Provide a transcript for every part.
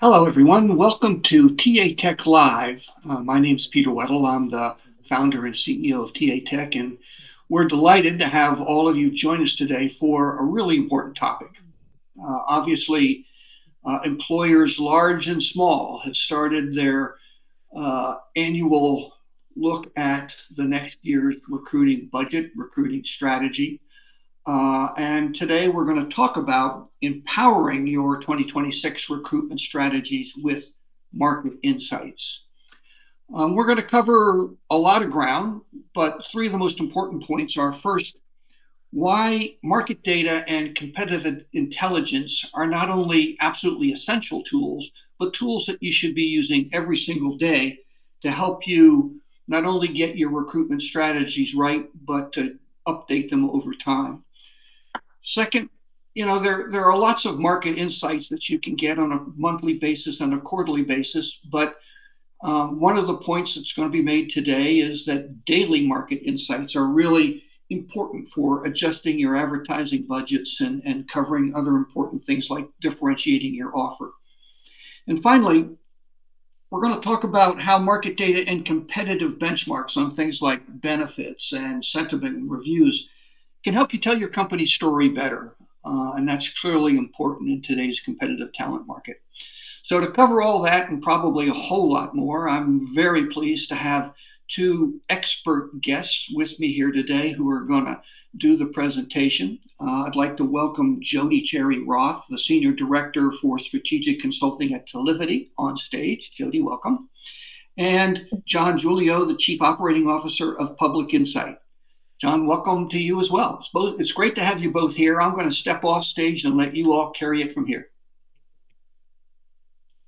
Hello, everyone. Welcome to TA Tech Live. My name is Peter Weddle. I'm the founder and CEO of TA Tech, and we're delighted to have all of you join us today for a really important topic. Obviously, employers large and small have started their annual look at the next year's recruiting budget, recruiting strategy. And today we're going to talk about empowering your 2026 recruitment strategies with market insights. We're going to cover a lot of ground, but three of the most important points are first, why market data and competitive intelligence are not only absolutely essential tools, but tools that you should be using every single day to help you not only get your recruitment strategies right, but to update them over time. Second, there are lots of market insights that you can get on a monthly basis and a quarterly basis, but one of the points that's going to be made today is that daily market insights are really important for adjusting your advertising budgets and covering other important things like differentiating your offer. And finally, we're going to talk about how market data and competitive benchmarks on things like benefits and sentiment and reviews can help you tell your company's story better. And that's clearly important in today's competitive talent market. So, to cover all that and probably a whole lot more, I'm very pleased to have two expert guests with me here today who are going to do the presentation. I'd like to welcome Jodie Cherry Roth, the Senior Director for Strategic Consulting at Talivity, on stage. Jodie, welcome. And John Julio, the Chief Operating Officer of Public Insight. John, welcome to you as well. It's great to have you both here. I'm going to step off stage and let you all carry it from here.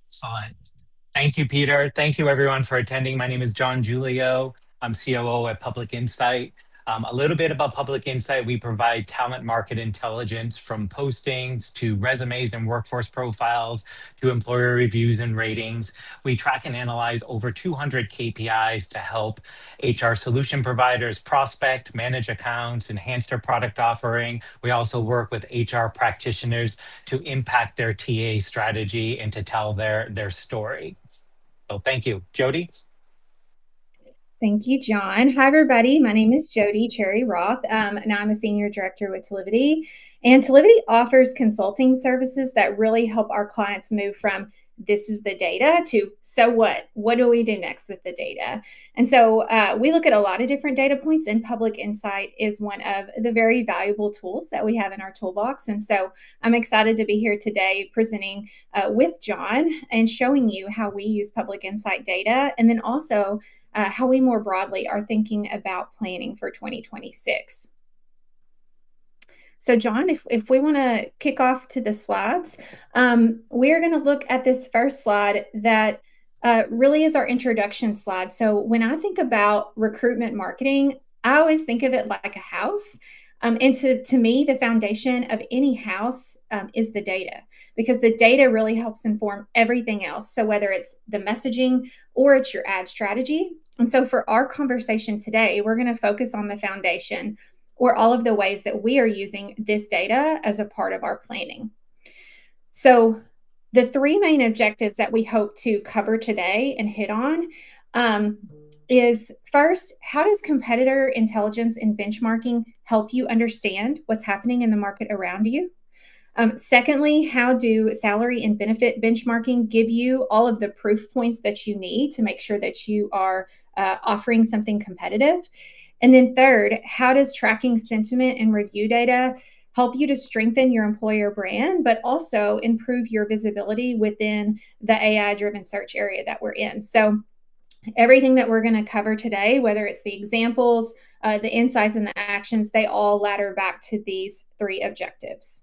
Excellent. Thank you, Peter. Thank you, everyone, for attending. My name is John Julio. I'm COO at Public Insight. A little bit about Public Insight. We provide talent market intelligence from postings to resumes and workforce profiles to employer reviews and ratings. We track and analyze over 200 KPIs to help HR solution providers prospect, manage accounts, enhance their product offering. We also work with HR practitioners to impact their TA strategy and to tell their story. So thank you. Jodie? Thank you, John. Hi, everybody. My name is Jodie Cherry Roth, and I'm a senior director with Talivity. And Talivity offers consulting services that really help our clients move from this is the data to so what? What do we do next with the data? And so we look at a lot of different data points, and Public Insight is one of the very valuable tools that we have in our toolbox. And so I'm excited to be here today presenting with John and showing you how we use Public Insight data, and then also how we more broadly are thinking about planning for 2026. So John, if we want to kick off to the slides, we're going to look at this first slide that really is our introduction slide. So when I think about recruitment marketing, I always think of it like a house. And to me, the foundation of any house is the data, because the data really helps inform everything else. So whether it's the messaging or it's your ad strategy. And so for our conversation today, we're going to focus on the foundation, or all of the ways that we are using this data as a part of our planning. So the three main objectives that we hope to cover today and hit on is first, how does competitor intelligence and benchmarking help you understand what's happening in the market around you? Secondly, how do salary and benefit benchmarking give you all of the proof points that you need to make sure that you are offering something competitive? And then third, how does tracking sentiment and review data help you to strengthen your employer brand, but also improve your visibility within the AI-driven search area that we're in? So everything that we're going to cover today, whether it's the examples, the insights, and the actions, they all ladder back to these three objectives.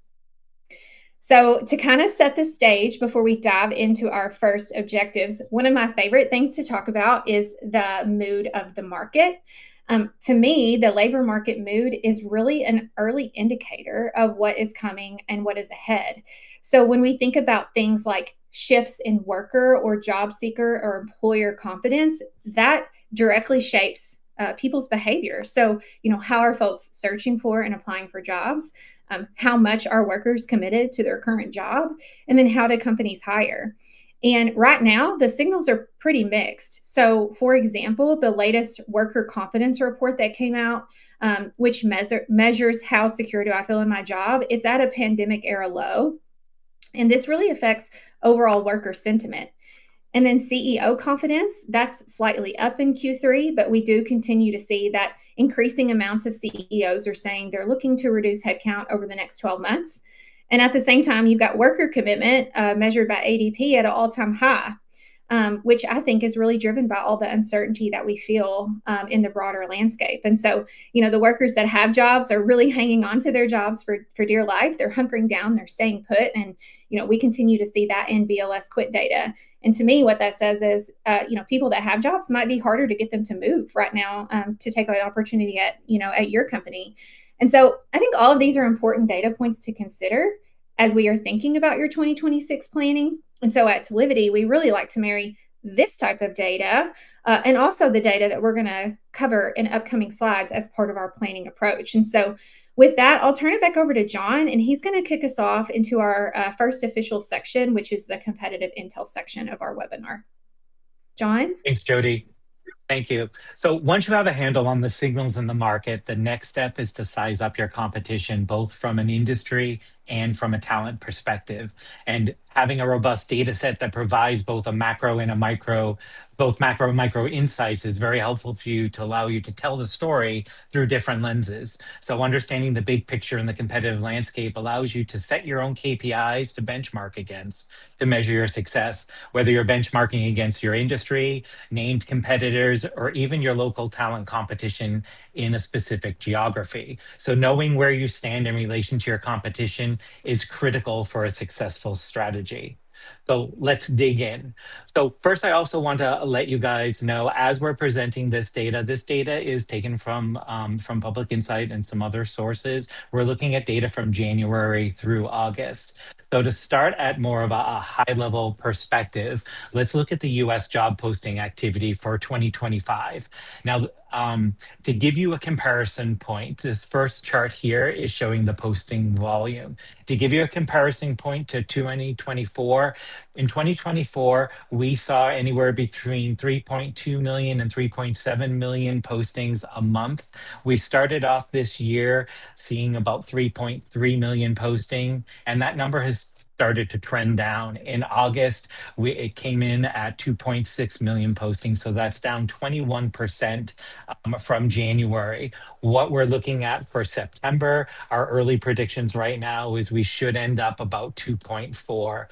So to kind of set the stage before we dive into our first objectives, one of my favorite things to talk about is the mood of the market. To me, the labor market mood is really an early indicator of what is coming and what is ahead. So when we think about things like shifts in worker or job seeker or employer confidence, that directly shapes people's behavior. So, how are folks searching for and applying for jobs? How much are workers committed to their current job? And then how do companies hire? And right now, the signals are pretty mixed. So, for example, the latest worker confidence report that came out, which measures how secure do I feel in my job, it's at a pandemic era low. And this really affects overall worker sentiment. And then CEO confidence, that's slightly up in Q3, but we do continue to see that increasing amounts of CEOs are saying they're looking to reduce headcount over the next 12 months. And at the same time, you've got worker commitment measured by ADP at an all-time high, which I think is really driven by all the uncertainty that we feel in the broader landscape. And so, the workers that have jobs are really hanging on to their jobs for dear life. They're hunkering down, they're staying put. And, we continue to see that in BLS quit data. And to me, what that says is, people that have jobs might be harder to get them to move right now to take an opportunity at your company. And so I think all of these are important data points to consider as we are thinking about your 2026 planning. And so at Talivity, we really like to marry this type of data and also the data that we're going to cover in upcoming slides as part of our planning approach. And so with that, I'll turn it back over to John, and he's going to kick us off into our first official section, which is the competitive intel section of our webinar. John? Thanks, Jodie. Thank you. So once you have a handle on the signals in the market, the next step is to size up your competition, both from an industry and from a talent perspective. And having a robust data set that provides both a macro and a micro, both macro and micro insights is very helpful for you to allow you to tell the story through different lenses. So understanding the big picture in the competitive landscape allows you to set your own KPIs to benchmark against, to measure your success, whether you're benchmarking against your industry, named competitors, or even your local talent competition in a specific geography. So knowing where you stand in relation to your competition is critical for a successful strategy. So let's dig in. So first, I also want to let you guys know, as we're presenting this data is taken from Public Insight and some other sources. We're looking at data from January through August. So to start at more of a high-level perspective, let's look at the US job posting activity for 2025. Now, to give you a comparison point, this first chart here is showing the posting volume. To give you a comparison point to 2024, in 2024, we saw anywhere between 3.2 million and 3.7 million postings a month. We started off this year seeing about 3.3 million posting, and that number has started to trend down. In August, it came in at 2.6 million postings, so that's down 21% from January. What we're looking at for September, our early predictions right now is we should end up about 2.4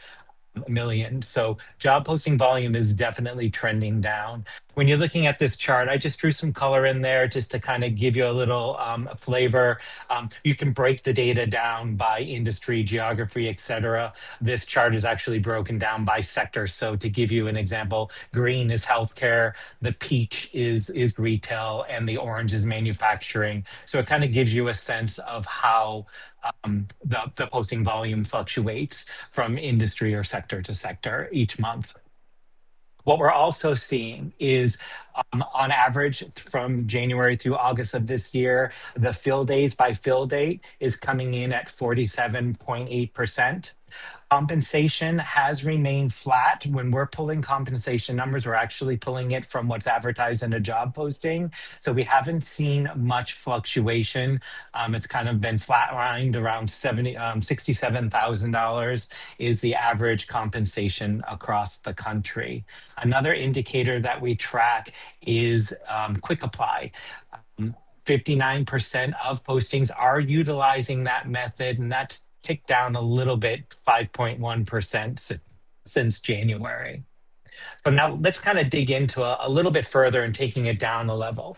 million. So job posting volume is definitely trending down. When you're looking at this chart, I just drew some color in there just to kind of give you a little flavor. You can break the data down by industry, geography, etc. This chart is actually broken down by sector. So to give you an example, green is healthcare, the peach is retail, and the orange is manufacturing. So it kind of gives you a sense of how the posting volume fluctuates from industry or sector to sector each month. What we're also seeing is on average from January through August of this year, the fill days by fill date is coming in at 47.8%. Compensation has remained flat. When we're pulling compensation numbers, we're actually pulling it from what's advertised in a job posting. So we haven't seen much fluctuation. It's kind of been flatlined around $67,000 is the average compensation across the country. Another indicator that we track is quick apply. 59% of postings are utilizing that method, and that's ticked down a little bit, 5.1% since January. So now let's kind of dig into a little bit further and taking it down a level.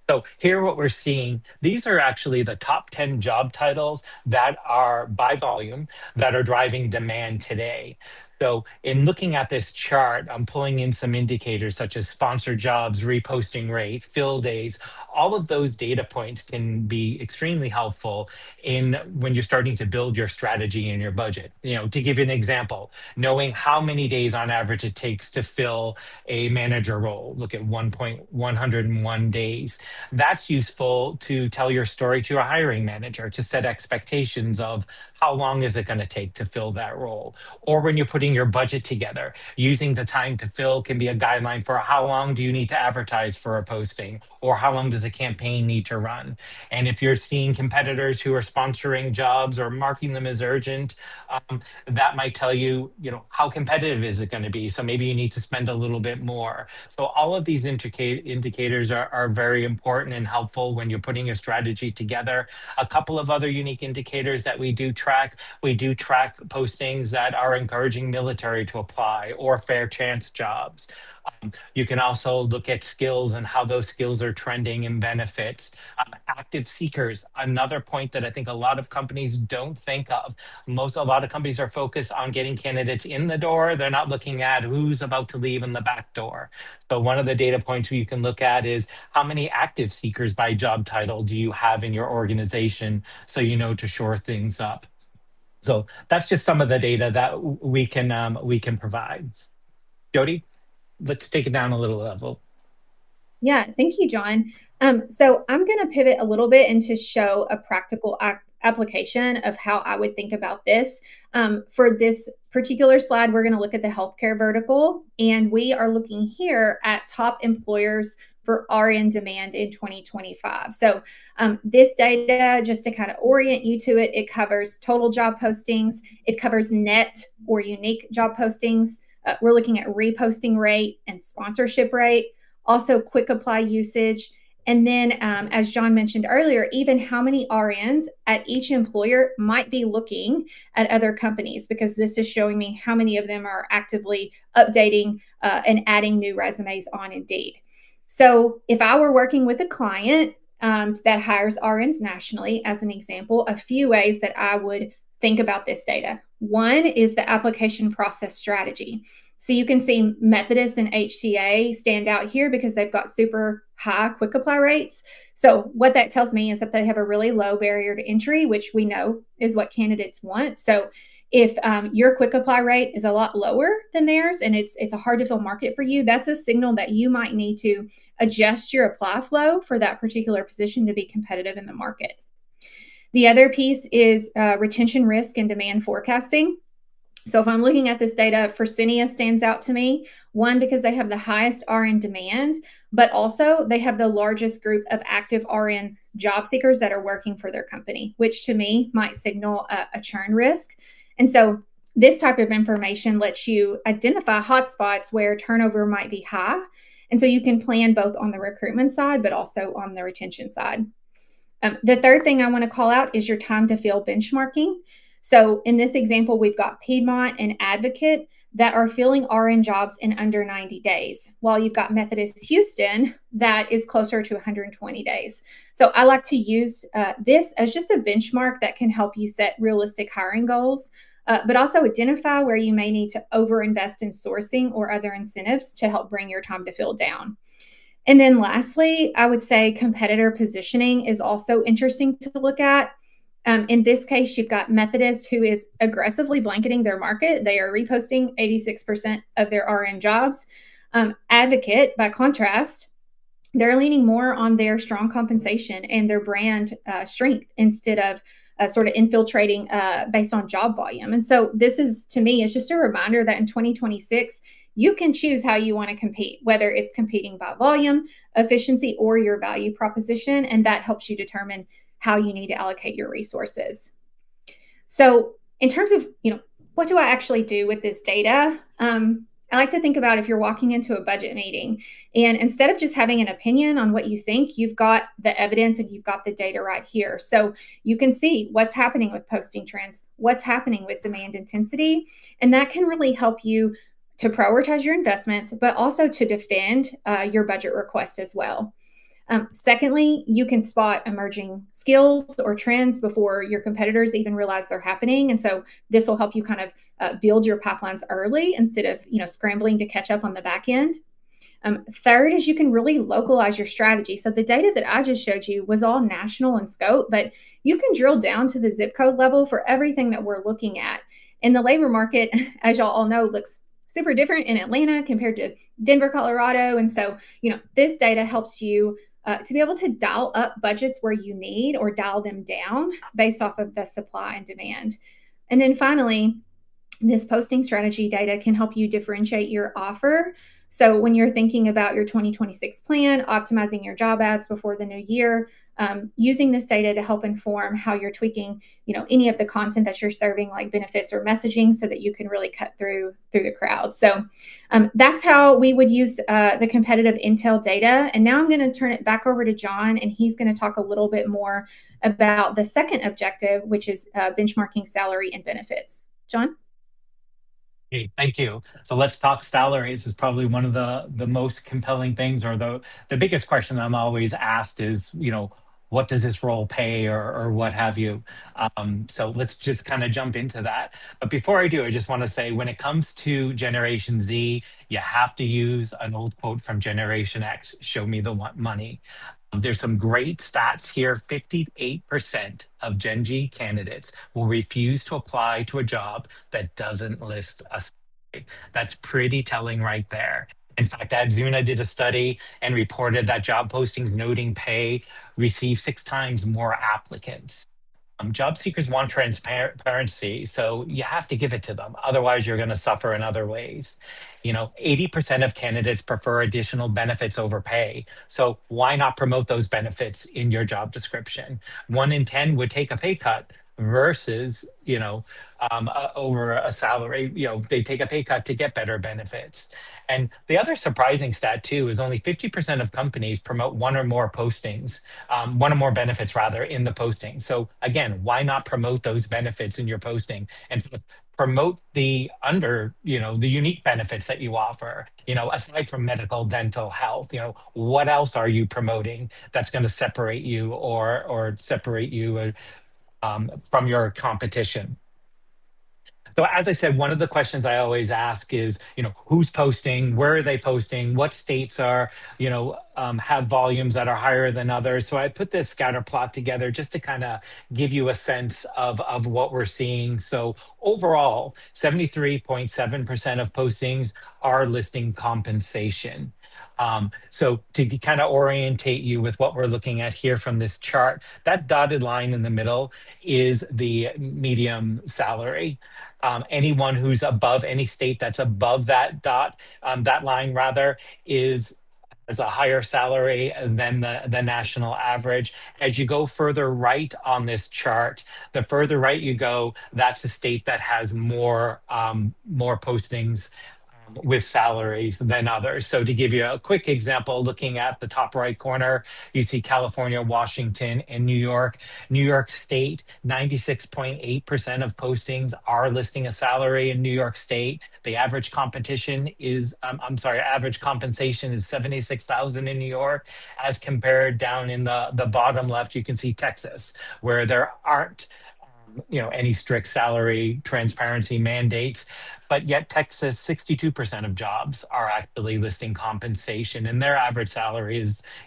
So here what we're seeing, these are actually the top 10 job titles that are by volume that are driving demand today. So in looking at this chart, I'm pulling in some indicators such as sponsored jobs, reposting rate, fill days. All of those data points can be extremely helpful in when you're starting to build your strategy and your budget. To give you an example, knowing how many days on average it takes to fill a manager role, look at 101 days. That's useful to tell your story to a hiring manager, to set expectations of how long is it going to take to fill that role. Or when you're putting putting your budget together. Using the time to fill can be a guideline for how long do you need to advertise for a posting, or how long does a campaign need to run. And if you're seeing competitors who are sponsoring jobs or marking them as urgent, that might tell you, how competitive is it going to be? So maybe you need to spend a little bit more. So all of these indicators are very important and helpful when you're putting a strategy together. A couple of other unique indicators that we do track postings that are encouraging military to apply or fair chance jobs. You can also look at skills and how those skills are trending and benefits. Active seekers, another point that I think a lot of companies don't think of. A lot of companies are focused on getting candidates in the door. They're not looking at who's about to leave in the back door. So one of the data points you can look at is how many active seekers by job title do you have in your organization, so you know to shore things up. So that's just some of the data that we can provide. Jodie, let's take it down a little level. Yeah, thank you, John. So I'm going to pivot a little bit and to show a practical application of how I would think about this. For this particular slide, we're going to look at the healthcare vertical, and we are looking here at top employers for RN demand in 2025. So this data, just to kind of orient you to it, it covers total job postings, it covers net or unique job postings. We're looking at reposting rate and sponsorship rate, also quick apply usage. And then, as John mentioned earlier, even how many RNs at each employer might be looking at other companies, because this is showing me how many of them are actively updating and adding new resumes on Indeed. So if I were working with a client that hires RNs nationally, as an example, a few ways that I would think about this data. One is the application process strategy. So you can see Methodist and HCA stand out here because they've got super high quick apply rates. So what that tells me is that they have a really low barrier to entry, which we know is what candidates want. So if your quick apply rate is a lot lower than theirs and it's a hard to fill market for you, that's a signal that you might need to adjust your apply flow for that particular position to be competitive in the market. The other piece is retention risk and demand forecasting. So if I'm looking at this data, Fresenius stands out to me, one, because they have the highest RN demand, but also they have the largest group of active RN job seekers that are working for their company, which to me might signal a churn risk. And so this type of information lets you identify hotspots where turnover might be high. And so you can plan both on the recruitment side, but also on the retention side. The third thing I want to call out is your time to fill benchmarking. So in this example, we've got Piedmont and Advocate that are filling RN jobs in under 90 days, while you've got Methodist Houston that is closer to 120 days. So I like to use this as just a benchmark that can help you set realistic hiring goals, but also identify where you may need to overinvest in sourcing or other incentives to help bring your time to fill down. And then lastly, I would say competitor positioning is also interesting to look at. In this case, you've got Methodist, who is aggressively blanketing their market. They are reposting 86% of their RN jobs. Advocate, by contrast, they're leaning more on their strong compensation and their brand strength instead of sort of infiltrating based on job volume. And so this is, to me, is just a reminder that in 2026, you can choose how you want to compete, whether it's competing by volume, efficiency, or your value proposition. And that helps you determine how you need to allocate your resources. So in terms of, what do I actually do with this data? I like to think about if you're walking into a budget meeting and instead of just having an opinion on what you think, you've got the evidence and you've got the data right here. So you can see what's happening with posting trends, what's happening with demand intensity, and that can really help you to prioritize your investments, but also to defend your budget request as well. Secondly, you can spot emerging skills or trends before your competitors even realize they're happening. And so this will help you kind of build your pipelines early instead of scrambling to catch up on the back end. Third is you can really localize your strategy. So the data that I just showed you was all national in scope, but you can drill down to the zip code level for everything that we're looking at. And the labor market, as y'all all know, looks super different in Atlanta compared to Denver, Colorado. And so, this data helps you to be able to dial up budgets where you need or dial them down based off of the supply and demand. And then finally, This posting strategy data can help you differentiate your offer. So when you're thinking about your 2026 plan, optimizing your job ads before the new year, using this data to help inform how you're tweaking, any of the content that you're serving, like benefits or messaging, so that you can really cut through the crowd. So that's how we would use the competitive intel data. And now I'm going to turn it back over to John, and he's going to talk a little bit more about the second objective, which is benchmarking salary and benefits. John? Hey, thank you. So let's talk salaries is probably one of the most compelling things, or the biggest question I'm always asked is, what does this role pay, or what have you? So let's just kind of jump into that. But before I do, I just want to say, when it comes to Generation Z, you have to use an old quote from Generation X, show me the money. There's some great stats here. 58% of Gen G candidates will refuse to apply to a job that doesn't list a salary. That's pretty telling right there. In fact, Adzuna did a study and reported that job postings noting pay receive 6 times more applicants. Job seekers want transparency, so you have to give it to them. Otherwise, you're going to suffer in other ways. 80% of candidates prefer additional benefits over pay. So why not promote those benefits in your job description? 1 in 10 would take a pay cut versus, over a salary. They take a pay cut to get better benefits. And the other surprising stat too is only 50% of companies promote one or more postings, one or more benefits rather, in the posting. So again, why not promote those benefits in your posting and promote the unique benefits that you offer, aside from medical, dental, health. What else are you promoting that's going to separate you or separate you from your competition? So as I said, one of the questions I always ask is, who's posting, where are they posting, what states are, have volumes that are higher than others. So I put this scatter plot together just to kind of give you a sense of what we're seeing. So overall, 73.7% of postings are listing compensation. So to kind of orientate you with what we're looking at here from this chart, that dotted line in the middle is the medium salary. Anyone who's above, any state that's above that that line rather, has a higher salary than the national average. As you go further right on this chart, the further right you go, that's a state that has more postings with salaries than others. So to give you a quick example, looking at the top right corner, you see California, Washington, and New York. New York State, 96.8% of postings are listing a salary in New York State. The average competition is, average compensation is $76,000 in New York, as compared down in the bottom left, you can see Texas, where there aren't any strict salary transparency mandates, but yet Texas, 62% of jobs are actually listing compensation, and their average salary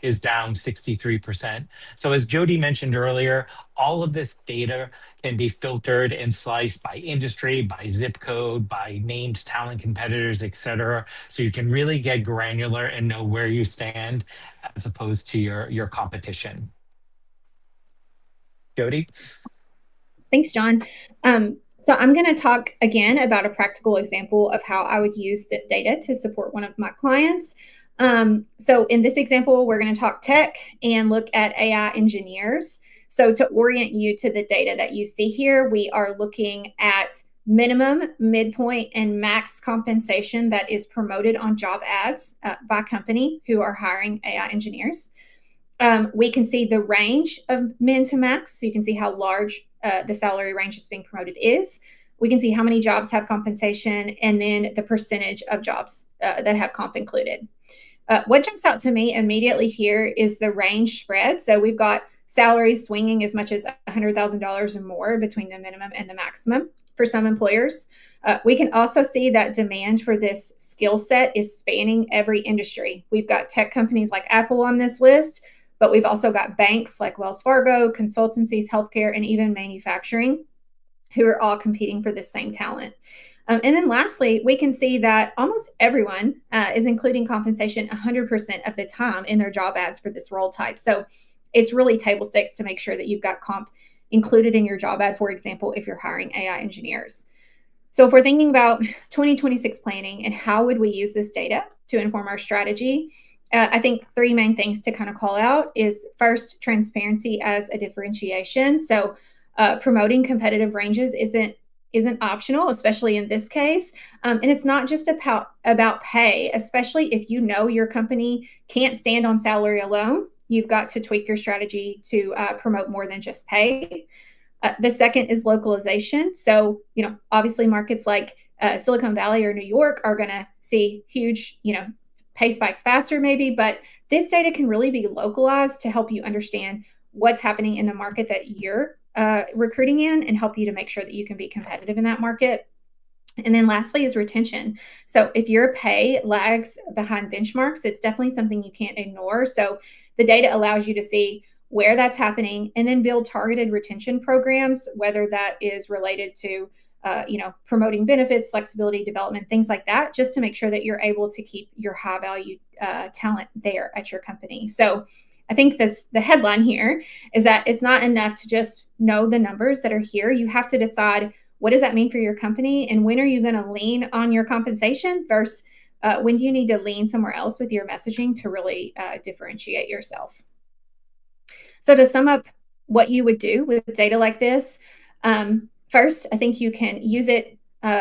is down 63%. So as Jodie mentioned earlier, all of this data can be filtered and sliced by industry, by zip code, by named talent competitors, et cetera. So you can really get granular and know where you stand as opposed to your competition. Jodie? Thanks, John. So I'm going to talk again about a practical example of how I would use this data to support one of my clients. So in this example, we're going to talk tech and look at AI engineers. So to orient you to the data that you see here, we are looking at minimum, midpoint, and max compensation that is promoted on job ads by company who are hiring AI engineers. We can see the range of min to max, so you can see how large the salary range that's being promoted is. We can see how many jobs have compensation, and then the percentage of jobs that have comp included. What jumps out to me immediately here is the range spread. So we've got salaries swinging as much as $100,000 or more between the minimum and the maximum for some employers. We can also see that demand for this skill set is spanning every industry. We've got tech companies like Apple on this list, but we've also got banks like Wells Fargo, consultancies, healthcare, and even manufacturing, who are all competing for the same talent. And then lastly, we can see that almost everyone is including compensation 100% of the time in their job ads for this role type. So it's really table stakes to make sure that you've got comp included in your job ad, for example, if you're hiring AI engineers. So if we're thinking about 2026 planning and how would we use this data to inform our strategy, I think three main things to kind of call out is first, transparency as a differentiation. So promoting competitive ranges isn't optional, especially in this case. And it's not just about pay, especially if you know your company can't stand on salary alone. You've got to tweak your strategy to promote more than just pay. The second is localization. So, obviously markets like Silicon Valley or New York are going to see huge, pay spikes faster maybe, but this data can really be localized to help you understand what's happening in the market that you're recruiting in and help you to make sure that you can be competitive in that market. And then lastly is retention. So if your pay lags behind benchmarks, it's definitely something you can't ignore. So the data allows you to see where that's happening and then build targeted retention programs, whether that is related to promoting benefits, flexibility, development, things like that, just to make sure that you're able to keep your high value talent there at your company. So I think the headline here is that it's not enough to just know the numbers that are here. You have to decide, what does that mean for your company? And when are you going to lean on your compensation versus when do you need to lean somewhere else with your messaging to really differentiate yourself? So to sum up what you would do with data like this, first, I think you can use it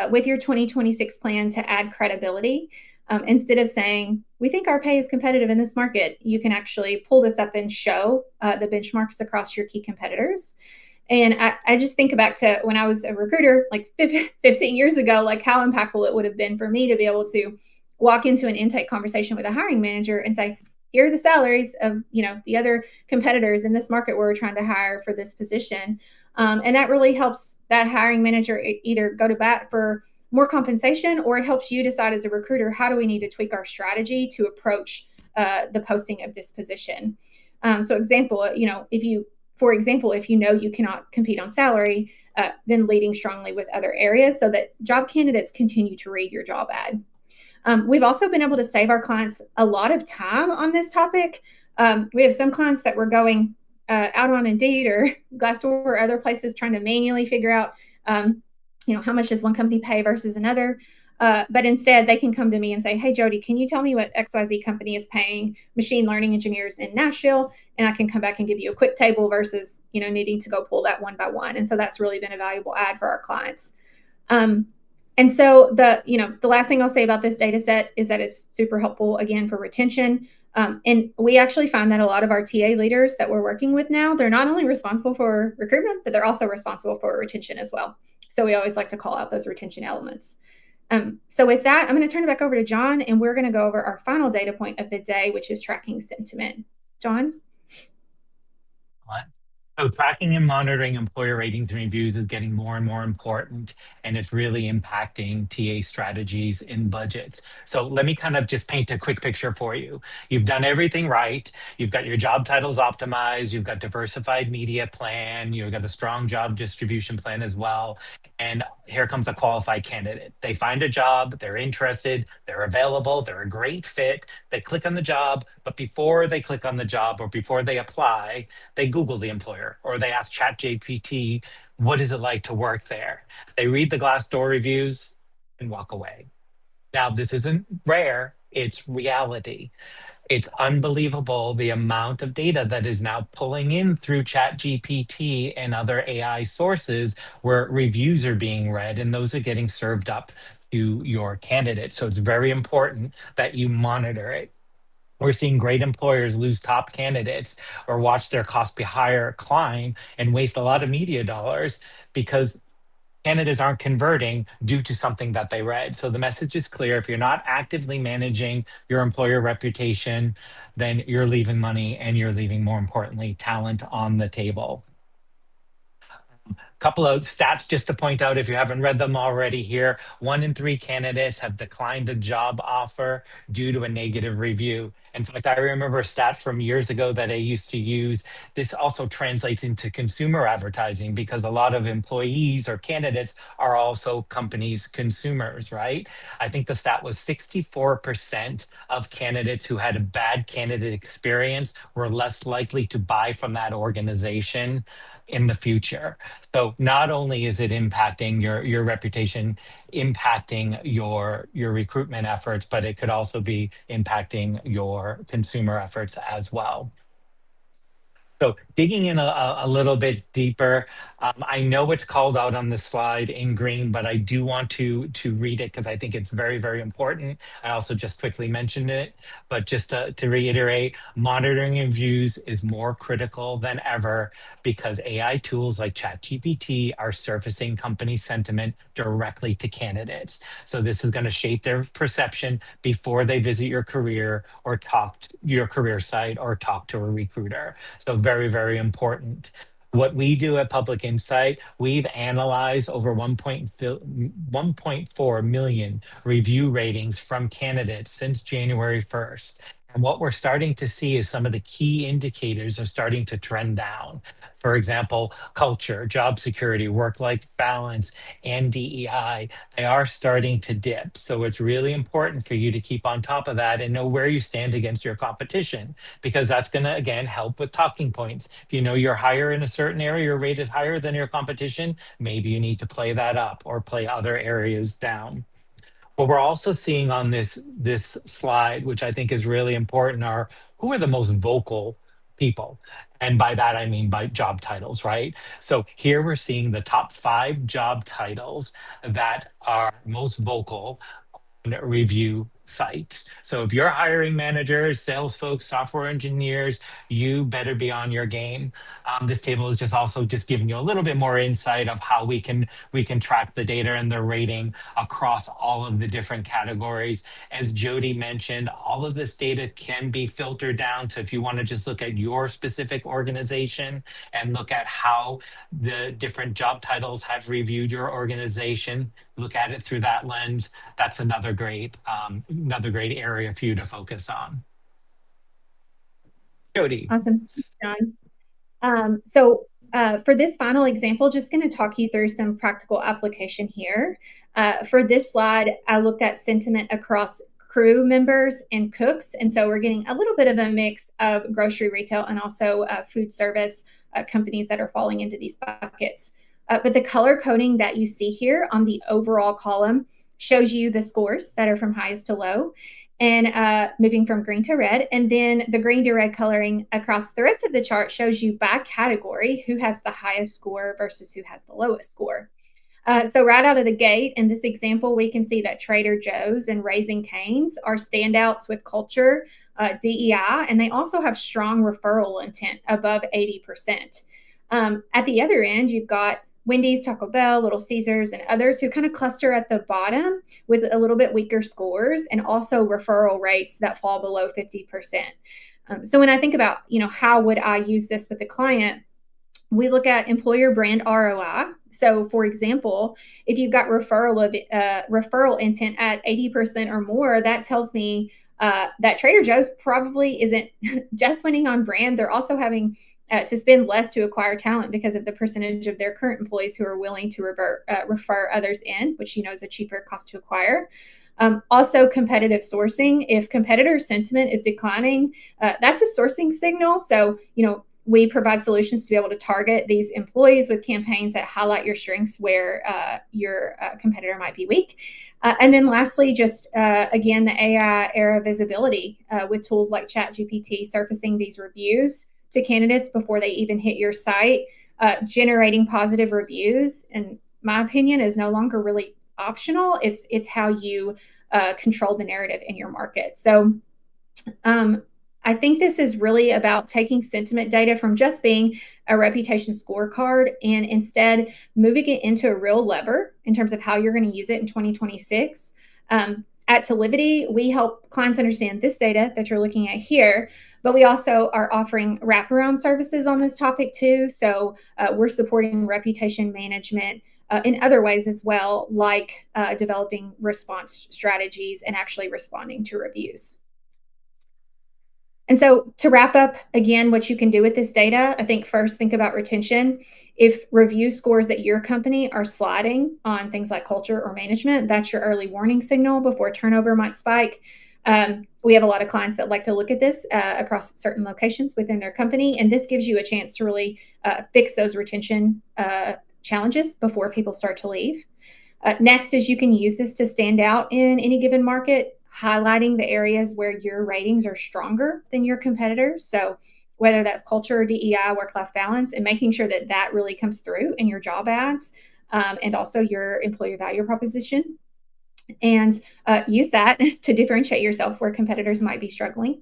with your 2026 plan to add credibility. Instead of saying, we think our pay is competitive in this market, you can actually pull this up and show the benchmarks across your key competitors. And I just think back to when I was a recruiter, like 15 years ago, like how impactful it would have been for me to be able to walk into an intake conversation with a hiring manager and say, here are the salaries of, the other competitors in this market where we're trying to hire for this position. And that really helps that hiring manager either go to bat for more compensation, or it helps you decide as a recruiter, how do we need to tweak our strategy to approach the posting of this position? So example, if you know you cannot compete on salary, then leading strongly with other areas so that job candidates continue to read your job ad. We've also been able to save our clients a lot of time on this topic. We have some clients that were going out on Indeed or Glassdoor or other places trying to manually figure out, how much does one company pay versus another. But instead, they can come to me and say, hey, Jodie, can you tell me what XYZ company is paying machine learning engineers in Nashville? And I can come back and give you a quick table versus, needing to go pull that one by one. And so that's really been a valuable ad for our clients. And so the last thing I'll say about this data set is that it's super helpful, again, for retention. And we actually find that a lot of our TA leaders that we're working with now, they're not only responsible for recruitment, but they're also responsible for retention as well. So we always like to call out those retention elements. So with that, I'm going to turn it back over to John, and we're going to go over our final data point of the day, which is tracking sentiment. John? So tracking and monitoring employer ratings and reviews is getting more and more important, and it's really impacting TA strategies and budgets. So let me kind of just paint a quick picture for you. You've done everything right. You've got your job titles optimized. You've got diversified media plan. You've got a strong job distribution plan as well. And here comes a qualified candidate. They find a job, they're interested, they're available, they're a great fit. They click on the job, but before they click on the job or before they apply, they Google the employer or they ask ChatGPT, what is it like to work there? They read the Glassdoor reviews and walk away. Now, this isn't rare, it's reality. It's unbelievable the amount of data that is now pulling in through ChatGPT and other AI sources where reviews are being read and those are getting served up to your candidate. So it's very important that you monitor it. We're seeing great employers lose top candidates or watch their cost per hire climb and waste a lot of media dollars because candidates aren't converting due to something that they read. So the message is clear. If you're not actively managing your employer reputation, then you're leaving money and you're leaving, more importantly, talent on the table. Couple of stats just to point out if you haven't read them already here. 1 in 3 candidates have declined a job offer due to a negative review. In fact, I remember a stat from years ago that I used to use. This also translates into consumer advertising because a lot of employees or candidates are also companies' consumers, right? I think the stat was 64% of candidates who had a bad candidate experience were less likely to buy from that organization in the future. So So not only is it impacting your reputation, impacting your recruitment efforts, but it could also be impacting your consumer efforts as well. So digging in a little bit deeper, I know it's called out on the slide in green, but I do want to read it because I think it's very, very important. I also just quickly mentioned it, but just to reiterate, monitoring reviews is more critical than ever because AI tools like ChatGPT are surfacing company sentiment directly to candidates. So this is going to shape their perception before they visit your career or your career site or talk to a recruiter. So very, very important. What we do at Public Insight, we've analyzed over 1.4 million review ratings from candidates since January 1st. And what we're starting to see is some of the key indicators are starting to trend down. For example, culture, job security, work-life balance, and DEI, they are starting to dip. So it's really important for you to keep on top of that and know where you stand against your competition, because that's going to, again, help with talking points. If you know you're higher in a certain area, you're rated higher than your competition, maybe you need to play that up or play other areas down. What we're also seeing on this slide, which I think is really important, are who are the most vocal people. And by that, I mean by job titles, right? So here we're seeing the top 5 job titles that are most vocal review sites. So if you're hiring managers, sales folks, software engineers, you better be on your game. This table is just also just giving you a little bit more insight of how we can track the data and the rating across all of the different categories. As Jodie mentioned, all of this data can be filtered down to, if you want to just look at your specific organization and look at how the different job titles have reviewed your organization, look at it through that lens. That's another great area for you to focus on. Jodie. Awesome, John. So for this final example, just going to talk you through some practical application here. For this slide, I looked at sentiment across crew members and cooks. And so we're getting a little bit of a mix of grocery, retail, and also food service companies that are falling into these buckets. But the color coding that you see here on the overall column shows you the scores that are from highest to low, and moving from green to red. And then the green to red coloring across the rest of the chart shows you by category who has the highest score versus who has the lowest score. So right out of the gate, in this example, we can see that Trader Joe's and Raising Cane's are standouts with culture, DEI, and they also have strong referral intent above 80%. At the other end, you've got Wendy's, Taco Bell, Little Caesars, and others who kind of cluster at the bottom with a little bit weaker scores and also referral rates that fall below 50%. So when I think about, how would I use this with the client, we look at employer brand ROI. So, for example, if you've got referral intent at 80% or more, that tells me that Trader Joe's probably isn't just winning on brand. They're also having to spend less to acquire talent because of the percentage of their current employees who are willing to refer others in, which is a cheaper cost to acquire. Also, competitive sourcing. If competitor sentiment is declining, that's a sourcing signal. So, we provide solutions to be able to target these employees with campaigns that highlight your strengths where your competitor might be weak. And then lastly, just again, the AI era visibility with tools like ChatGPT surfacing these reviews to candidates before they even hit your site, generating positive reviews, in my opinion, is no longer really optional. It's how you control the narrative in your market. So I think this is really about taking sentiment data from just being a reputation scorecard and instead moving it into a real lever in terms of how you're going to use it in 2026. At Talivity, we help clients understand this data that you're looking at here, but we also are offering wraparound services on this topic too. So we're supporting reputation management in other ways as well, like developing response strategies and actually responding to reviews. And so to wrap up, again, what you can do with this data, I think first think about retention. If review scores at your company are sliding on things like culture or management, that's your early warning signal before turnover might spike. We have a lot of clients that like to look at this across certain locations within their company, and this gives you a chance to really fix those retention challenges before people start to leave. Next is you can use this to stand out in any given market, highlighting the areas where your ratings are stronger than your competitors. So whether that's culture or DEI, work-life balance, and making sure that that really comes through in your job ads, and also your employer value proposition. And use that to differentiate yourself where competitors might be struggling.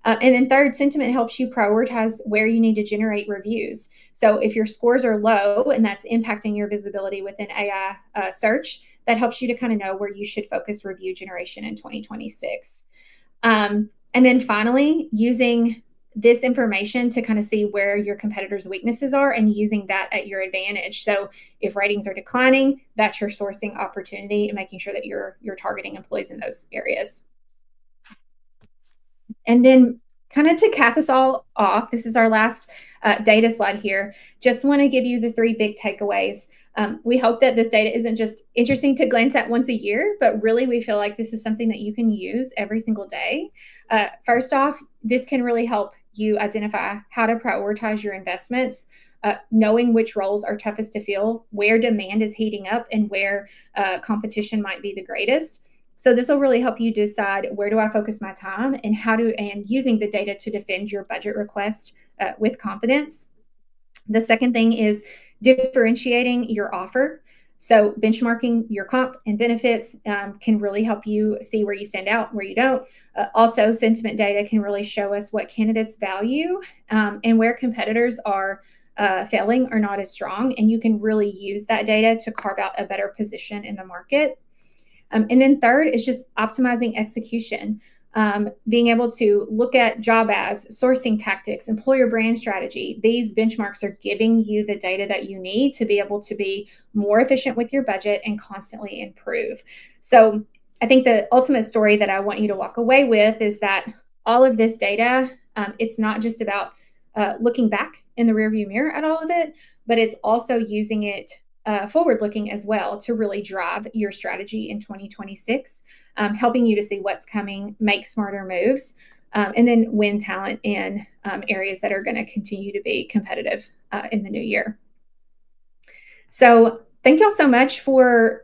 And then third, sentiment helps you prioritize where you need to generate reviews. So if your scores are low and that's impacting your visibility within AI search, that helps you to kind of know where you should focus review generation in 2026. And then finally, using this information to kind of see where your competitors' weaknesses are and using that at your advantage. So if ratings are declining, that's your sourcing opportunity and making sure that you're targeting employees in those areas. And then kind of to cap us all off, this is our last data slide here. Just want to give you the 3 big takeaways. We hope that this data isn't just interesting to glance at once a year, but really we feel like this is something that you can use every single day. First off, this can really help you identify how to prioritize your investments, knowing which roles are toughest to fill, where demand is heating up, and where competition might be the greatest. So this will really help you decide where do I focus my time and using the data to defend your budget request with confidence. The second thing is differentiating your offer. So benchmarking your comp and benefits can really help you see where you stand out, where you don't. Also, sentiment data can really show us what candidates value and where competitors are failing or not as strong. And you can really use that data to carve out a better position in the market. And then third is just optimizing execution, being able to look at job ads, sourcing tactics, employer brand strategy. These benchmarks are giving you the data that you need to be able to be more efficient with your budget and constantly improve. So I think the ultimate story that I want you to walk away with is that all of this data, it's not just about looking back in the rearview mirror at all of it, but it's also using it forward-looking as well to really drive your strategy in 2026, helping you to see what's coming, make smarter moves, and then win talent in areas that are going to continue to be competitive in the new year. So thank y'all so much for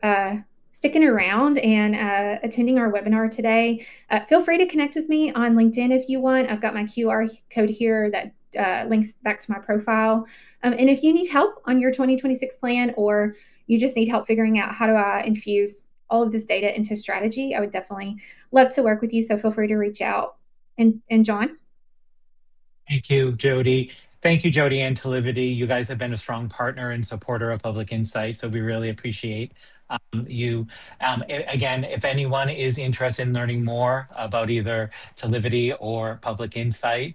sticking around and attending our webinar today. Feel free to connect with me on LinkedIn if you want. I've got my QR code here that links back to my profile. And if you need help on your 2026 plan, or you just need help figuring out how do I infuse all of this data into strategy, I would definitely love to work with you. So feel free to reach out. And John? Thank you, Jodie. Thank you, Jodie and Talivity. You guys have been a strong partner and supporter of Public Insight, so we really appreciate you. Again, if anyone is interested in learning more about either Talivity or Public Insight,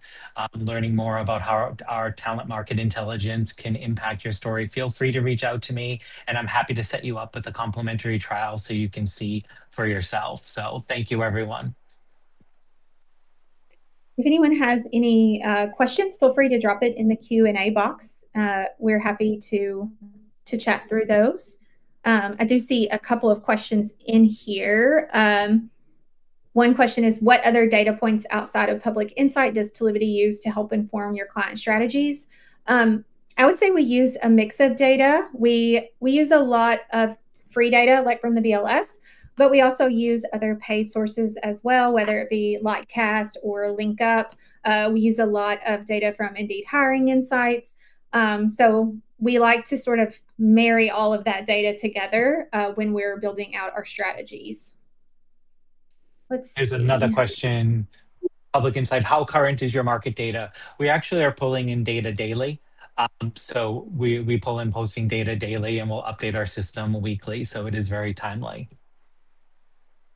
learning more about how our talent market intelligence can impact your story, feel free to reach out to me, and I'm happy to set you up with a complimentary trial so you can see for yourself. So thank you, everyone. If anyone has any questions, feel free to drop it in the Q&A box. We're happy to chat through those. I do see a couple of questions in here. One question is, what other data points outside of Public Insight does Talivity use to help inform your client strategies? I would say we use a mix of data. We use a lot of free data, like from the BLS, but we also use other paid sources as well, whether it be Lightcast or LinkUp. We use a lot of data from Indeed Hiring Insights. So we like to sort of marry all of that data together when we're building out our strategies. Here's another question. Public Insight, how current is your market data? We actually are pulling in data daily. So we pull in posting data daily, and we'll update our system weekly. So it is very timely.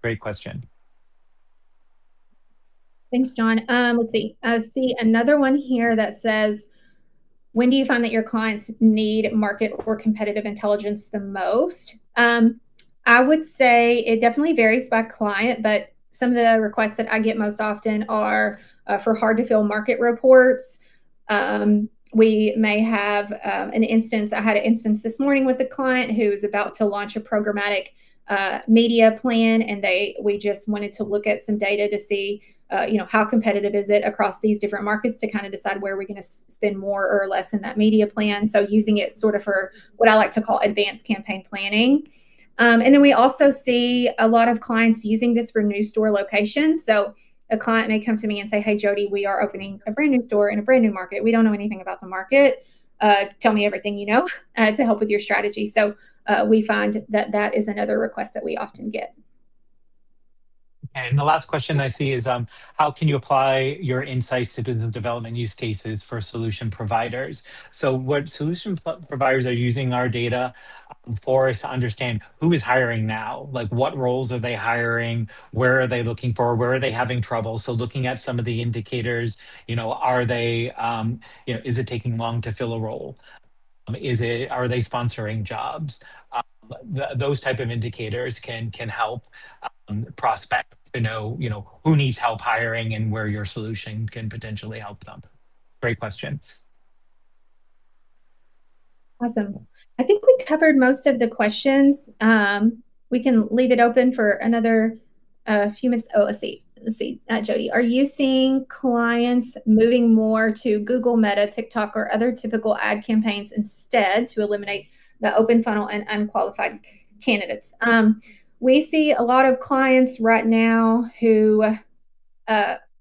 Great question. Thanks, John. Let's see. I see another one here that says, when do you find that your clients need market or competitive intelligence the most? I would say it definitely varies by client, but some of the requests that I get most often are for hard to fill market reports. We may have an instance. I had an instance this morning with a client who is about to launch a programmatic media plan, and we just wanted to look at some data to see how competitive is it across these different markets to kind of decide where we're going to spend more or less in that media plan. So using it sort of for what I like to call advanced campaign planning. And then we also see a lot of clients using this for new store locations. So a client may come to me and say, hey, Jodie, we are opening a brand new store in a brand new market. We don't know anything about the market. Tell me everything you know to help with your strategy. So we find that is another request that we often get. Okay, and the last question I see is, how can you apply your insights to business development use cases for solution providers? So what solution providers are using our data for is to understand who is hiring now, like what roles are they hiring, where are they looking for, where are they having trouble? So looking at some of the indicators, are they, is it taking long to fill a role? Are they sponsoring jobs? Those type of indicators can help prospect to know, who needs help hiring and where your solution can potentially help them. Great question. Awesome. I think we covered most of the questions. We can leave it open for another few minutes. Oh, let's see. Jodie, are you seeing clients moving more to Google, Meta, TikTok, or other typical ad campaigns instead to eliminate the open funnel and unqualified candidates? We see a lot of clients right now who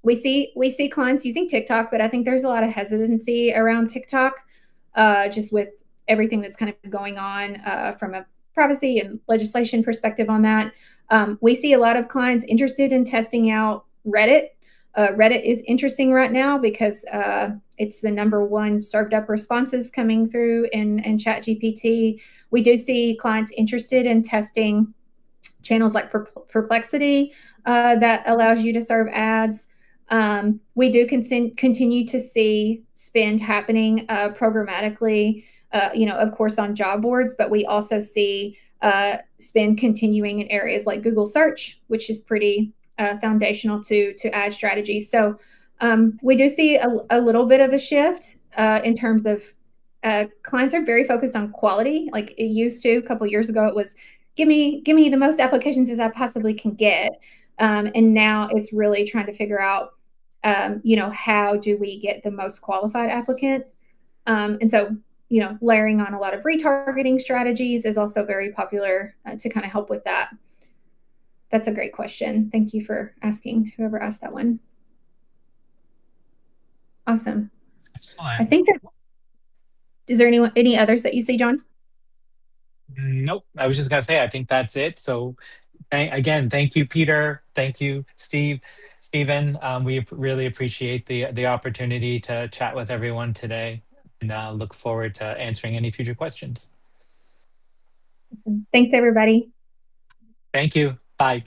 we see clients using TikTok, but I think there's a lot of hesitancy around TikTok, just with everything that's kind of going on from a privacy and legislation perspective on that. We see a lot of clients interested in testing out Reddit. Reddit is interesting right now because it's the #1 served up responses coming through in ChatGPT. We do see clients interested in testing channels like Perplexity that allows you to serve ads. We do continue to see spend happening programmatically, of course, on job boards, but we also see spend continuing in areas like Google search, which is pretty foundational to ad strategies. So we do see a little bit of a shift in terms of clients are very focused on quality. Like it used to a couple of years ago, it was give me the most applications as I possibly can get. And now it's really trying to figure out, how do we get the most qualified applicant? And so, layering on a lot of retargeting strategies is also very popular to kind of help with that. That's a great question. Thank you for asking, whoever asked that one. Awesome. Excellent. I think that, is there any others that you see, John? Nope. I was just gonna say, I think that's it. So again, thank you, Peter. Thank you, Stephen. We really appreciate the opportunity to chat with everyone today, and look forward to answering any future questions. Awesome. Thanks, everybody. Thank you. Bye.